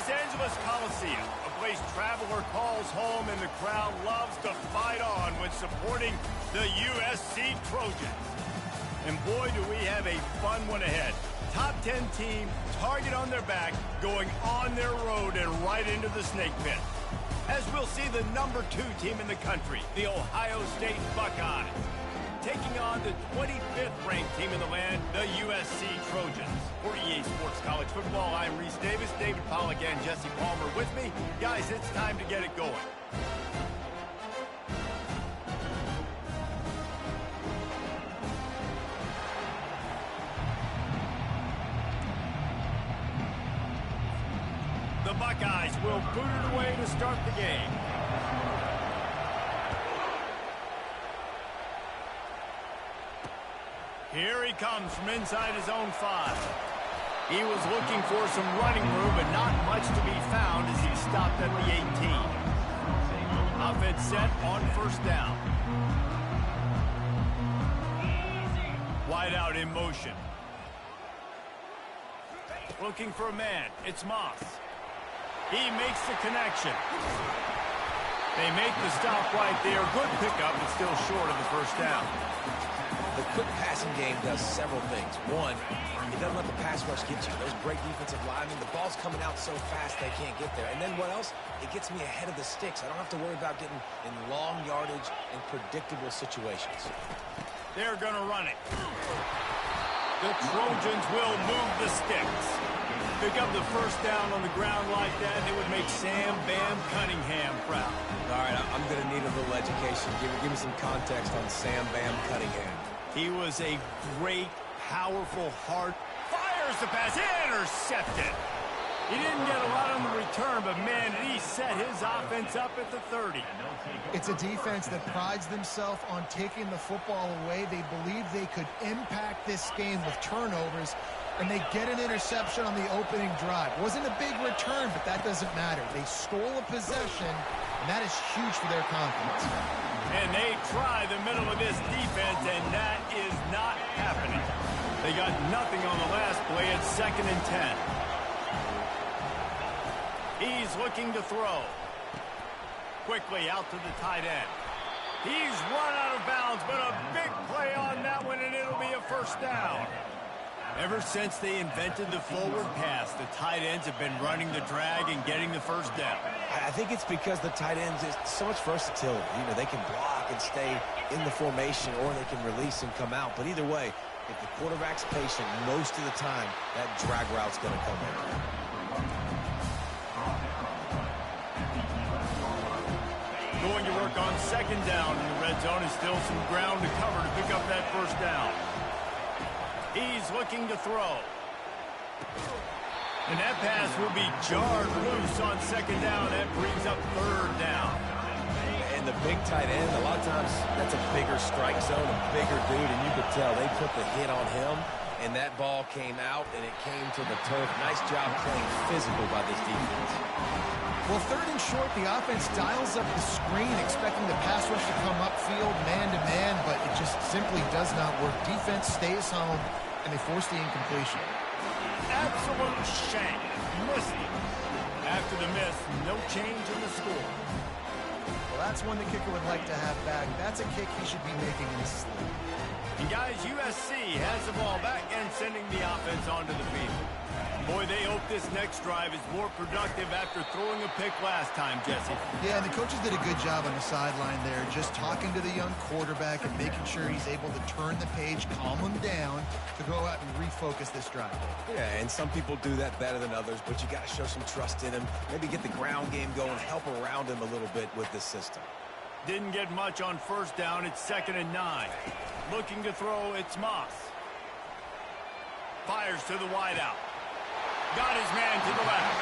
Los Angeles Coliseum, a place traveler calls home and the crowd loves to fight on when supporting the USC Trojans. And boy, do we have a fun one ahead. Top 10 team, target on their back, going on their road and right into the snake pit. As we'll see the number 2 team in the country, the Ohio State Buckeyes, taking on the 25th ranked team in the land, the USC Trojans. For EA Sports College Football, I'm Reese Davis, David Pollack, and Jesse Palmer with me. Guys, it's time to get it going. The Buckeyes will boot it away to start the game. Here he comes from inside his own 5. He was looking for some running room, but not much to be found as he stopped at the 18. Offense set on first down. Wide out in motion. Looking for a man. It's Moss. He makes the connection. They make the stop right there. Good pickup, but still short of the first down. The quick passing game does several things. One, it doesn't let the pass rush get you. Those great defensive linemen, the ball's coming out so fast they can't get there. And then what else? It gets me ahead of the sticks. I don't have to worry about getting in long yardage and predictable situations. They're going to run it. The Trojans will move the sticks. Pick up the first down on the ground like that, it would make Sam Bam Cunningham proud. All right, I'm going to need a little education. Give me some context on Sam Bam Cunningham. He was a great, powerful, hard. Fires the pass, intercepted. He didn't get a lot on the return, but man, he set his offense up at the 30. It's a defense that prides themselves on taking the football away. They believe they could impact this game with turnovers, and they get an interception on the opening drive. Wasn't a big return, but that doesn't matter. They stole a possession, and that is huge for their confidence. And they try the middle of this defense, and that is not happening. They got nothing on the last play at 2nd and 10. He's looking to throw. Quickly out to the tight end. He's run out of bounds, but a big play on that one, and it'll be a first down. Ever since they invented the forward pass, the tight ends have been running the drag and getting the first down. I think it's because the tight ends is so much versatility. You know, they can block and stay in the formation, or they can release and come out. But either way, if the quarterback's patient, most of the time, that drag route's going to come in. Going to work on 2nd down in the red zone, and still some ground to cover to pick up that first down. He's looking to throw. And that pass will be jarred loose on 2nd down. That brings up 3rd down. And the big tight end, a lot of times that's a bigger strike zone, a bigger dude, and you could tell they put the hit on him, and that ball came out, and it came to the turf. Nice job playing physical by this defense. Well, 3rd and short, the offense dials up the screen, expecting the pass rush to come upfield man-to-man, but it just simply does not work. Defense stays home, and they force the incompletion. Absolute shank. Missed it. After the miss, no change in the score. Well, that's one the kicker would like to have back. That's a kick he should be making in his sleep. And guys, USC has the ball back and sending the offense onto the field. Boy, they hope this next drive is more productive after throwing a pick last time, Jesse. Yeah, and the coaches did a good job on the sideline there, just talking to the young quarterback and making sure he's able to turn the page, calm him down, to go out and refocus this drive. Yeah, and some people do that better than others, but you got to show some trust in him, maybe get the ground game going, help around him a little bit with this system. Didn't get much on first down. It's 2nd and 9. Looking to throw, it's Moss. Fires to the wideout. Got his man to the left.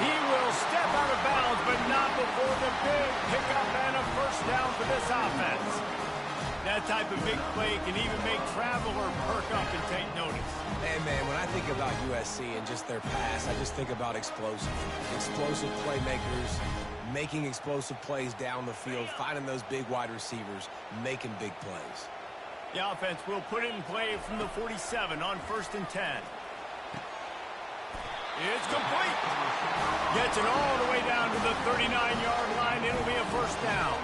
He will step out of bounds, but not before the big pickup and a first down for this offense. That type of big play can even make Traveler perk up and take notice. And, man, when I think about USC and just their pass, I just think about explosive. Explosive playmakers, making explosive plays down the field, finding those big wide receivers, making big plays. The offense will put it in play from the 47 on 1st and 10. It's complete. Gets it all the way down to the 39-yard line. It'll be a first down.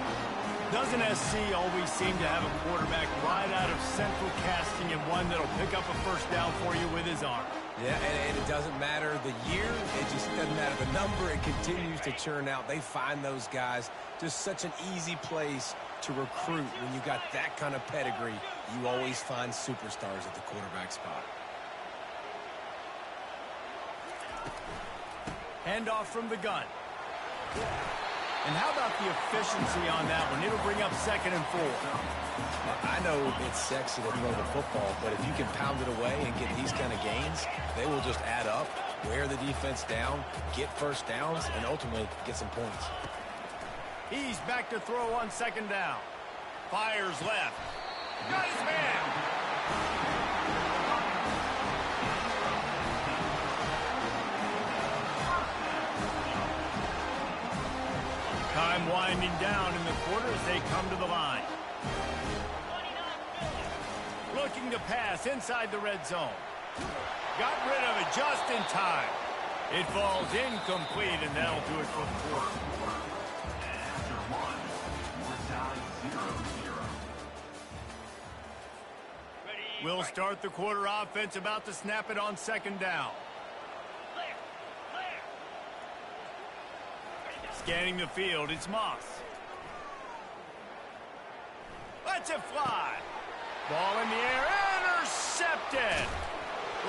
Doesn't SC always seem to have a quarterback right out of central casting and one that'll pick up a first down for you with his arm? Yeah, and it doesn't matter the year. It just doesn't matter the number. It continues to churn out. They find those guys. Just such an easy place to recruit. When you got that kind of pedigree, you always find superstars at the quarterback spot. Handoff from the gun. And how about the efficiency on that one? It'll bring up 2nd and 4. I know it's sexy to throw the football, but if you can pound it away and get these kind of gains, they will just add up, wear the defense down, get first downs, and ultimately get some points. He's back to throw on 2nd down. Fires left. Got his man. Time winding down in the quarter as they come to the line. Looking to pass inside the red zone. Got rid of it just in time. It falls incomplete, and that'll do it for the quarter. We'll start the quarter offense, about to snap it on 2nd down. Scanning the field, it's Moss. Lets it fly. Ball in the air, intercepted.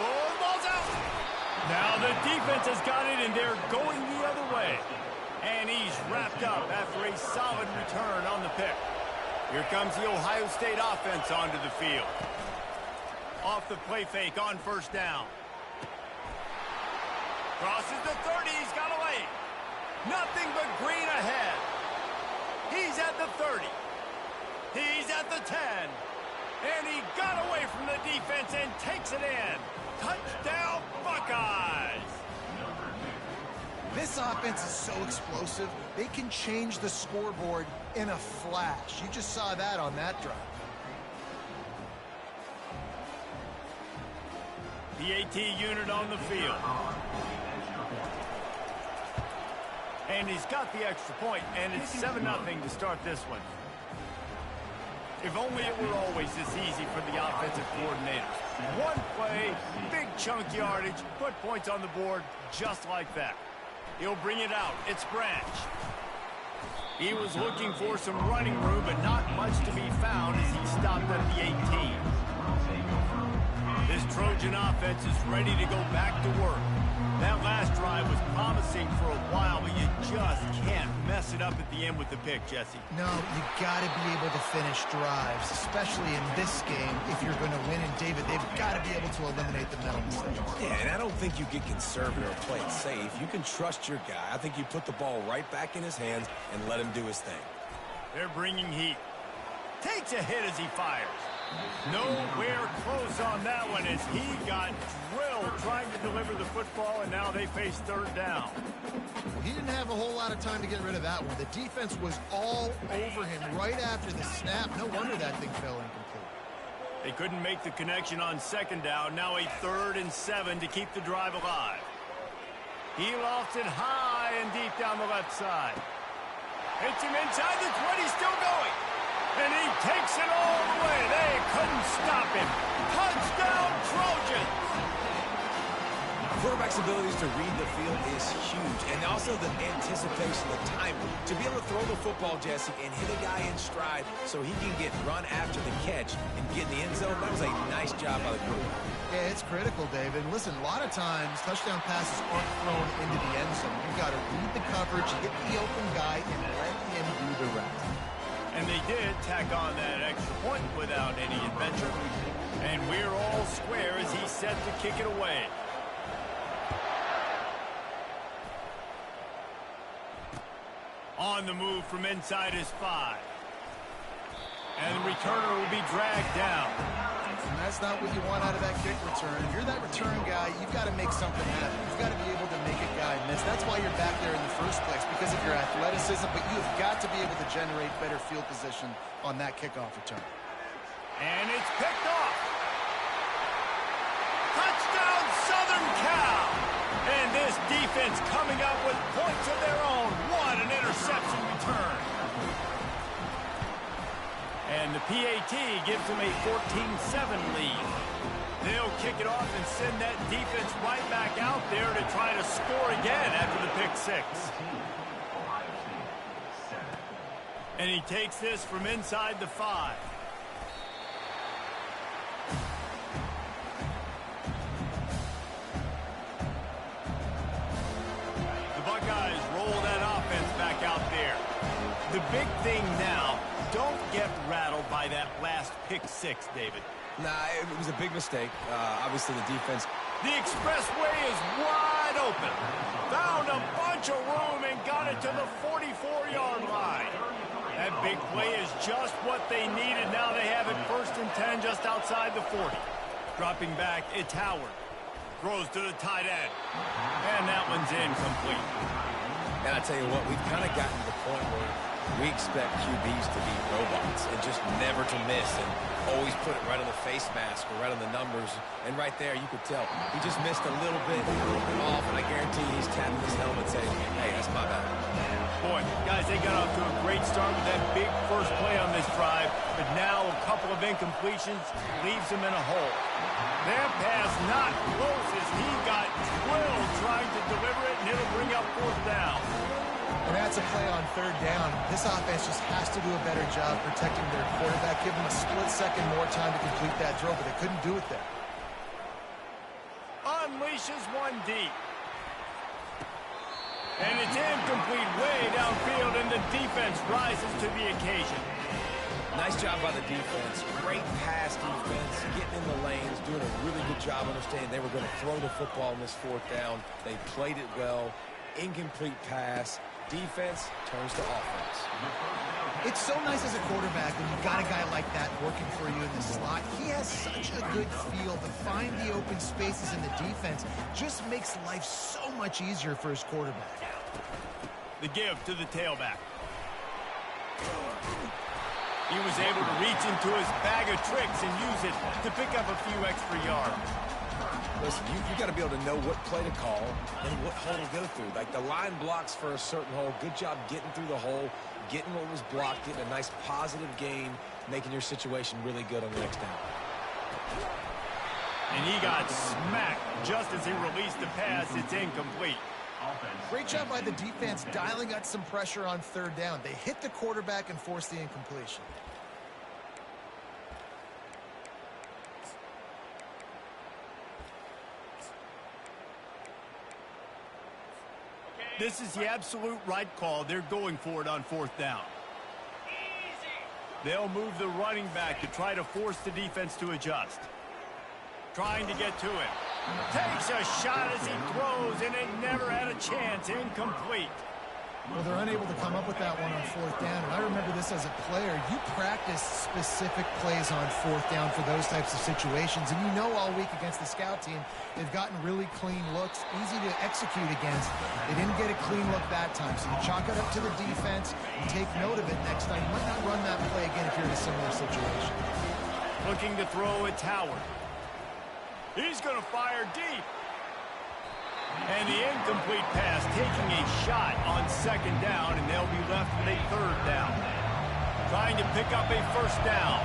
Oh, the ball's out. Now the defense has got it, and they're going the other way. And he's wrapped up after a solid return on the pick. Here comes the Ohio State offense onto the field. Off the play fake on 1st down. Crosses the 30, he's got away. Nothing but green ahead. He's at the 30. He's at the 10. And he got away from the defense and takes it in. Touchdown, Buckeyes. This offense is so explosive, they can change the scoreboard in a flash. You just saw that on that drive. The AT unit on the field. And he's got the extra point, and it's 7-0 to start this one. If only it were always this easy for the offensive coordinators. One play, big chunk yardage, put points on the board just like that. He'll bring it out. It's Branch. He was looking for some running room, but not much to be found as he stopped at the 18. This Trojan offense is ready to go back to work. That last drive was promising for a while, but you just can't mess it up at the end with the pick, Jesse. No, you got to be able to finish drives, especially in this game. If you're going to win, and David, they've got to be able to eliminate the mental mistakes. Yeah, and I don't think you get conservative or play it safe. You can trust your guy. I think you put the ball right back in his hands and let him do his thing. They're bringing heat. Takes a hit as he fires. Nowhere close on that one as he got drilled trying to deliver the football, and now they face 3rd down. Well, he didn't have a whole lot of time to get rid of that one. The defense was all over him right after the snap. No wonder that thing fell incomplete. They couldn't make the connection on 2nd down. Now a 3rd and 7 to keep the drive alive. He lofts it high and deep down the left side. Hits him inside the 20, still going. And he takes it all the way. They couldn't stop him. Touchdown, Trojans! Quarterback's abilities to read the field is huge, and also the anticipation, the timing. To be able to throw the football, Jesse, and hit a guy in stride so he can get run after the catch and get in the end zone, that was a nice job by the quarterback. Yeah, it's critical, David. Listen, a lot of times touchdown passes aren't thrown into the end zone. You've got to read the coverage, hit the open guy, and let him do the rest. And they did tack on that extra point without any adventure. And we're all square as he's set to kick it away. On the move from inside his 5. And the returner will be dragged down. And that's not what you want out of that kick return. If you're that return guy, you've got to make something happen. You've got to be able to make a guy miss. That's why you're back there in the first place, because of your athleticism, but you've got to be able to generate better field position on that kickoff return. And it's picked off. Touchdown, Southern Cal! And this defense coming up with points of their own. What an interception return. And the PAT gives them a 14-7 lead. They'll kick it off and send that defense right back out there to try to score again after the pick six. And he takes this from inside the 5. The Buckeyes roll that offense back out there. The big thing now, don't get rattled by that last pick six, David. Nah, it was a big mistake. Obviously, the defense. The expressway is wide open. Found a bunch of room and got it to the 44-yard line. That big play is just what they needed. Now they have it 1st and 10 just outside the 40. Dropping back, it's Howard. Throws to the tight end. And that one's incomplete. And I tell you what, we've kind of gotten to the point where we expect QBs to be robots and just never to miss and always put it right on the face mask or right on the numbers. And right there, you could tell he just missed a little bit off, and I guarantee he's tapping his helmet saying, hey, that's my bad. Boy, guys, they got off to a great start with that big first play on this drive, but now a couple of incompletions leaves them in a hole. That pass not close as he got drilled trying to deliver it, and it'll bring up 4th down. And that's a play on 3rd down. This offense just has to do a better job protecting their quarterback. Give them a split second more time to complete that throw, but they couldn't do it there. Unleashes one deep. And it's incomplete way downfield, and the defense rises to the occasion. Nice job by the defense. Great pass defense, getting in the lanes, doing a really good job understanding they were going to throw the football on this 4th down. They played it well. Incomplete pass. Defense turns to offense. It's so nice as a quarterback when you've got a guy like that working for you in the slot. He has such a good feel to find the open spaces in the defense. Just makes life so much easier for his quarterback. The give to the tailback. He was able to reach into his bag of tricks and use it to pick up a few extra yards. Listen, you got to be able to know what play to call and what hole to go through. Like the line blocks for a certain hole. Good job getting through the hole, getting what was blocked, getting a nice positive gain, making your situation really good on the next down. And he got smacked just as he released the pass. It's incomplete. Great job by the defense dialing out some pressure on 3rd down. They hit the quarterback and forced the incompletion. This is the absolute right call. They're going for it on 4th down. They'll move the running back to try to force the defense to adjust. Trying to get to him. Takes a shot as he throws, and it never had a chance. Incomplete. Well, they're unable to come up with that one on 4th down. And I remember this as a player. You practice specific plays on 4th down for those types of situations. And you know all week against the scout team, they've gotten really clean looks, easy to execute against. They didn't get a clean look that time. So you chalk it up to the defense and take note of it next time. You might not run that play again if you're in a similar situation. Looking to throw, it's Howard. He's going to fire deep. And the incomplete pass taking a shot on 2nd down, and they'll be left with a 3rd down. Trying to pick up a 1st down.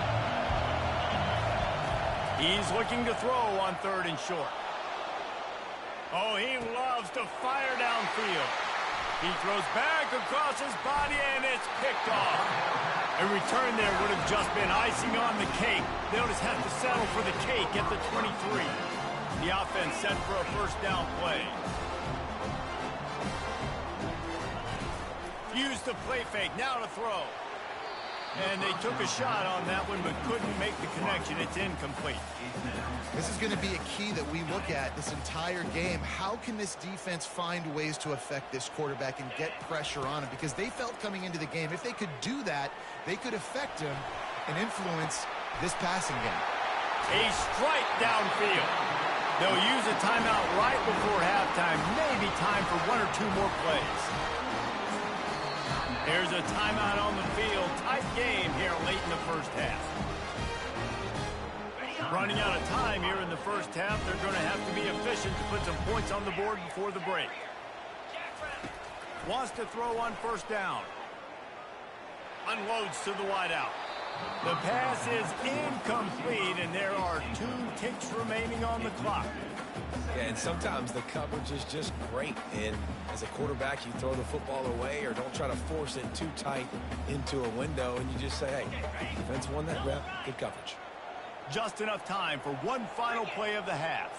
He's looking to throw on 3rd and short. Oh, he loves to fire downfield. He throws back across his body, and it's picked off. A return there would have just been icing on the cake. They'll just have to settle for the cake at the 23. The offense set for a 1st down play. Use the play fake, now to throw. And they took a shot on that one, but couldn't make the connection. It's incomplete. This is going to be a key that we look at this entire game. How can this defense find ways to affect this quarterback and get pressure on him? Because they felt coming into the game, if they could do that, they could affect him and influence this passing game. A strike downfield. They'll use a timeout right before halftime. Maybe time for 1 or 2 more plays. There's a timeout on the field. Tight game here late in the 1st half. Running out of time here in the first half. They're going to have to be efficient to put some points on the board before the break. Wants to throw on first down. Unloads to the wideout. The pass is incomplete, and there are 2 ticks remaining on the clock. Yeah, and sometimes the coverage is just great. And as a quarterback, you throw the football away or don't try to force it too tight into a window, and you just say, hey, defense won that rep, good coverage. Just enough time for one final play of the half.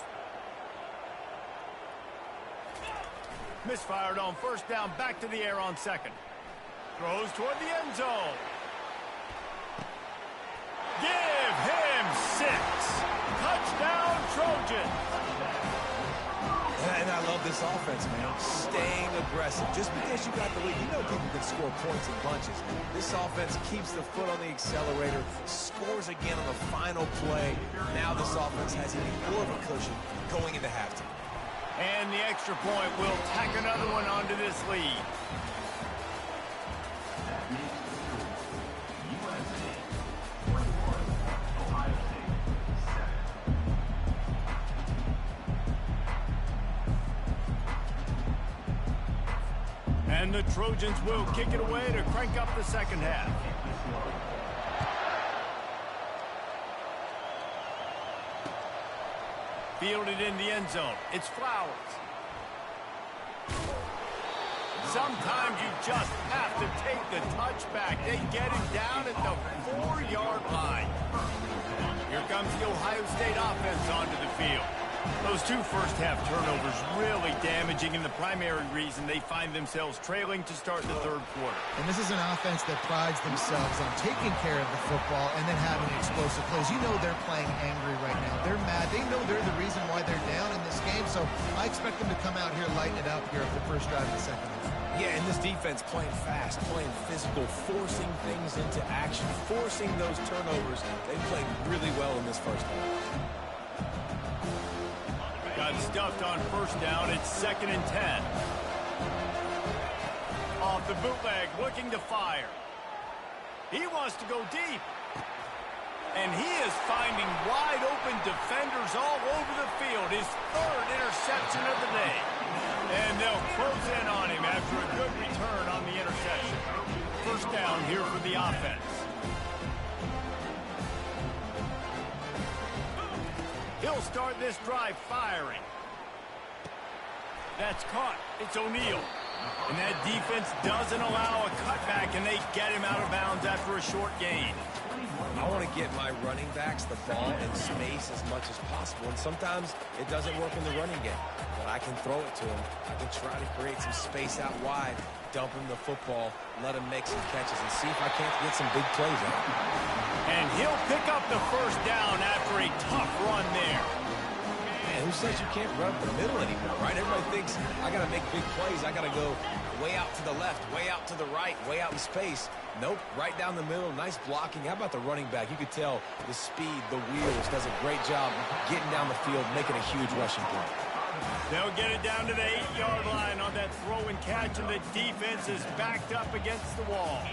Misfired on first down, back to the air on second. Throws toward the end zone. Give him 6. Touchdown, Trojan. And I love this offense, man. Staying aggressive. Just because you got the lead, you know people can score points in bunches. This offense keeps the foot on the accelerator, scores again on the final play. Now this offense has even more of a cushion going into halftime. And the extra point will tack another one onto this lead. And the Trojans will kick it away to crank up the second half. Fielded in the end zone. It's Flowers. Sometimes you just have to take the touchback. They get it down at the 4-yard line. Here comes the Ohio State offense onto the field. Those 2 first-half turnovers really damaging, and the primary reason they find themselves trailing to start the third quarter. And this is an offense that prides themselves on taking care of the football and then having explosive plays. You know they're playing angry right now. They're mad. They know they're the reason why they're down in this game, so I expect them to come out here, lighten it up here at the first drive of the second half. Yeah, and this defense playing fast, playing physical, forcing things into action, forcing those turnovers. They played really well in this first half. Got stuffed on first down. It's 2nd and 10. Off the bootleg, looking to fire. He wants to go deep. And he is finding wide open defenders all over the field. His 3rd interception of the day. And they'll close in on him after a good return on the interception. First down here for the offense. He'll start this drive firing. That's caught. It's O'Neal. And that defense doesn't allow a cutback, and they get him out of bounds after a short gain. I want to get my running backs the ball in space as much as possible, and sometimes it doesn't work in the running game. But I can throw it to him. I can try to create some space out wide, dump him the football, let him make some catches, and see if I can't get some big plays out. And he'll pick up the first down after a tough run there. Man, who says you can't run up the middle anymore, right? Everybody thinks I got to make big plays. I got to go way out to the left, way out to the right, way out in space. Nope, right down the middle, nice blocking. How about the running back? You could tell the speed, the wheels, does a great job getting down the field, making a huge rushing play. They'll get it down to the 8-yard line on that throw and catch, and the defense is backed up against the wall.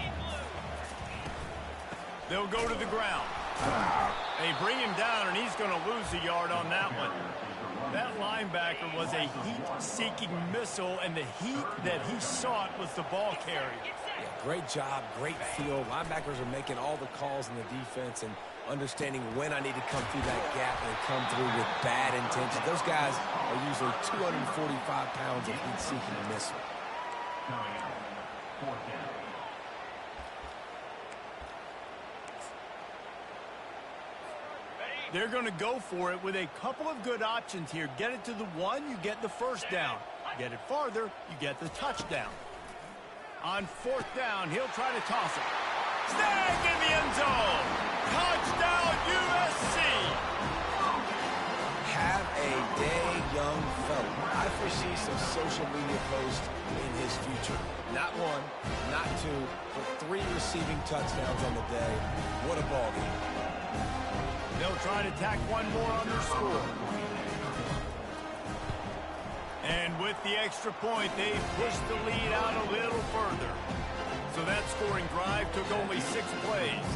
They'll go to the ground. They bring him down, and he's going to lose a yard on that one. That linebacker was a heat-seeking missile, and the heat that he sought was the ball carrier. Yeah, great job, great feel. Linebackers are making all the calls in the defense and understanding when I need to come through that gap and come through with bad intentions. Those guys are usually 245 pounds of heat-seeking missile. They're going to go for it with a couple of good options here. Get it to the 1, you get the first down. Get it farther, you get the touchdown. On 4th down, he'll try to toss it. Snag in the end zone. Touchdown, USC. Have a day, young fella. I foresee some social media posts in his future. Not 1, not 2, but 3 receiving touchdowns on the day. What a ball game. They'll try to tack one more on their score. And with the extra point, they've pushed the lead out a little further. So that scoring drive took only 6 plays.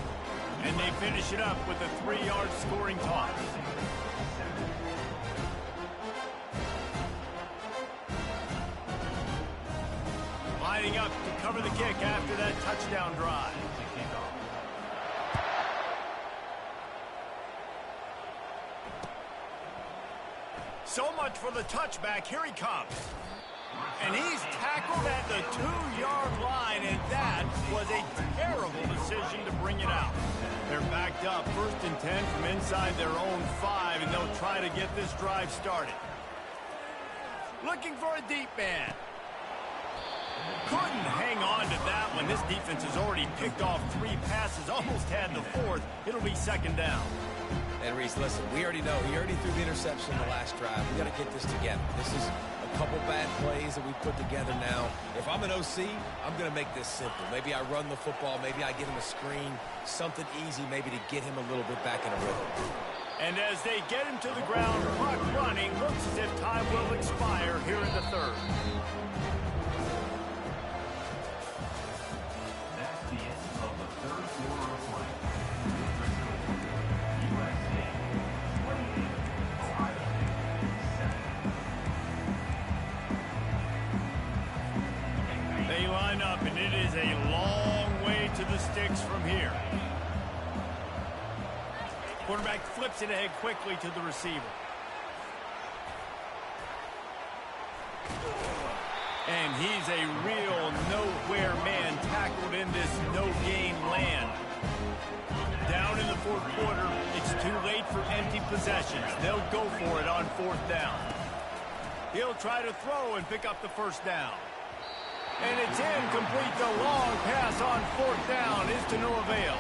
And they finish it up with a 3-yard scoring toss. Lining up to cover the kick after that touchdown drive. So much for the touchback. Here he comes. And he's tackled at the 2-yard line, and that was a terrible decision to bring it out. They're backed up, 1st and 10 from inside their own 5, and they'll try to get this drive started. Looking for a deep man. Couldn't hang on to that one. This defense has already picked off 3 passes, almost had the 4th. It'll be 2nd down. And Reese, listen, we already know he already threw the interception in the last drive. We got to get this together. This is a couple bad plays that we put together now. If I'm an OC, I'm going to make this simple. Maybe I run the football. Maybe I get him a screen, something easy maybe to get him a little bit back in a rhythm. And as they get him to the ground, clock running, looks as if time will expire here in the 3rd. That's the end of the 3rd quarter of play. They line up, and it is a long way to the sticks from here. Quarterback flips it ahead quickly to the receiver. And he's a real nowhere man, tackled in this no-gain land. Down in the 4th quarter, it's too late for empty possessions. They'll go for it on 4th down. He'll try to throw and pick up the 1st down. And it's incomplete. The long pass on 4th down is to no avail.